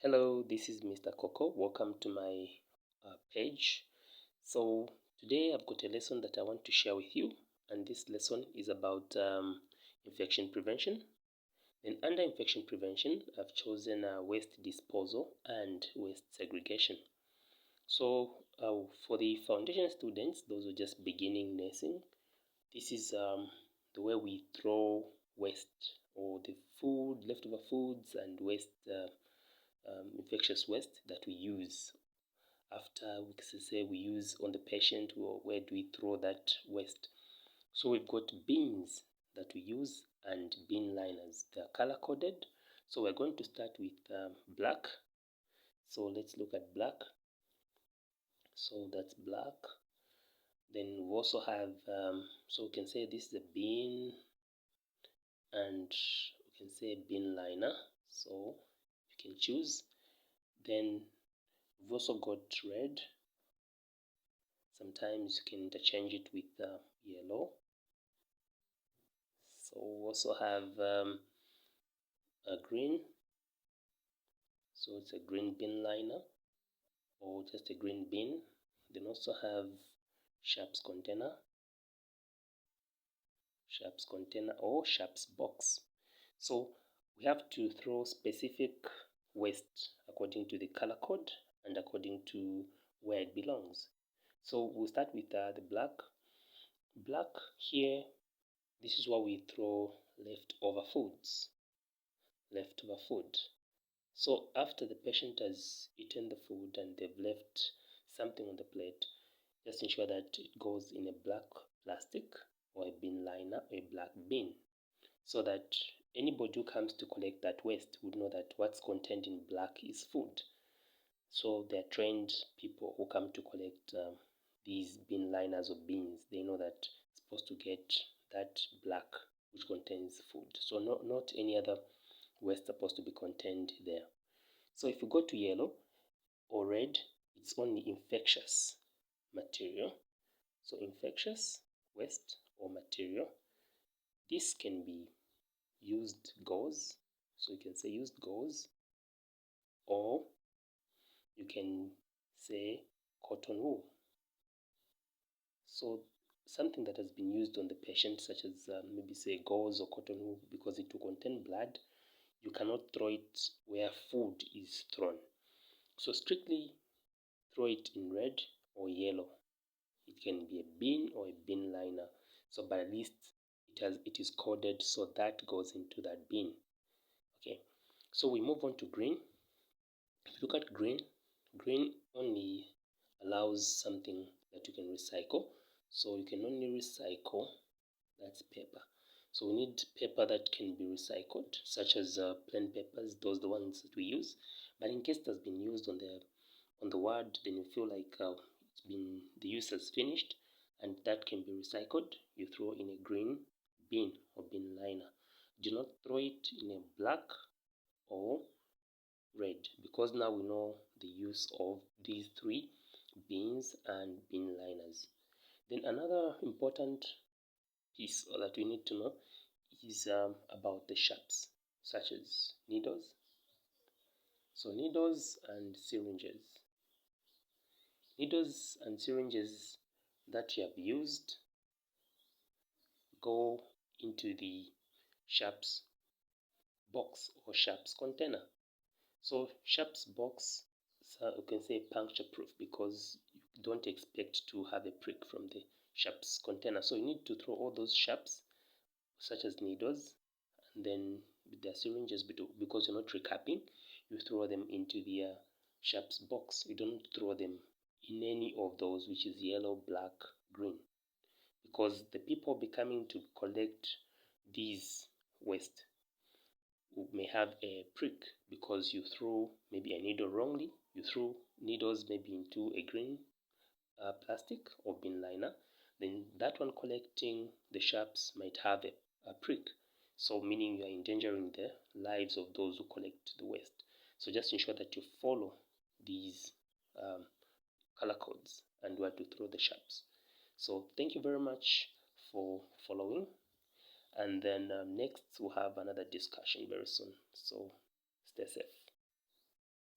Hello, this is Mr. Koko. Welcome to my page. So today I've got a lesson that I want to share with you, and this lesson is about infection prevention. Then under infection prevention, I've chosen waste disposal and waste segregation. So for the foundation students, those who are just beginning nursing, this is the way we throw waste or the food, leftover foods and waste infectious waste that we use after we use on the patient. Or where do we throw that waste? So we've got bins that we use and bin liners. They are color coded. So we're going to start with black. So let's look at black. So that's black. Then we also have so we can say this is a bin, and we can say bin liner. So you can choose. Then we've also got red. Sometimes you can interchange it with yellow. So we also have a green. So it's a green bin liner or just a green bin. Then also have sharps container or sharps box. So we have to throw specific waste according to the color code and according to where it belongs. So we'll start with the black. Black here, this is what we throw leftover foods. Leftover food. So after the patient has eaten the food and they've left something on the plate, just ensure that it goes in a black plastic or a bin liner or a black bin, so that anybody who comes to collect that waste would know that what's contained in black is food. So they're trained people who come to collect these bin liners or bins. They know that it's supposed to get that black which contains food. So not any other waste supposed to be contained there. So if you go to yellow or red, it's only infectious material. So infectious waste or material. This can be used gauze. So you can say used gauze, or you can say cotton wool. So something that has been used on the patient, such as maybe say gauze or cotton wool, because it will contain blood, you cannot throw it where food is thrown. So strictly throw it in red or yellow. It can be a bin or a bin liner. So but at least it is coded, so that goes into that bin. Okay. So we move on to green. If you look at green, green only allows something that you can recycle. So you can only recycle, that's paper. So we need paper that can be recycled, such as plain papers. Those are the ones that we use. But in case it has been used on the ward, then you feel like the use has finished, and that can be recycled, you throw in a green bin or bin liner. Do not throw it in a black or red, because now we know the use of these three bins and bin liners. Then another important piece that we need to know is about the sharps, such as needles. So needles and syringes. Needles and syringes that you have used go into the sharps box or sharps container. So sharps box, so you can say puncture proof, because you don't expect to have a prick from the sharps container. So you need to throw all those sharps, such as needles, and then with the syringes, because you're not recapping, you throw them into the sharps box. You don't throw them in any of those, which is yellow, black, green, because the people be coming to collect these waste may have a prick, because you threw maybe a needle wrongly. You threw needles maybe into a green plastic or bin liner. Then that one collecting the sharps might have a prick. So meaning you are endangering the lives of those who collect the waste. So just ensure that you follow these color codes and where to throw the sharps. So thank you very much for following, and then next we'll have another discussion very soon. So stay safe.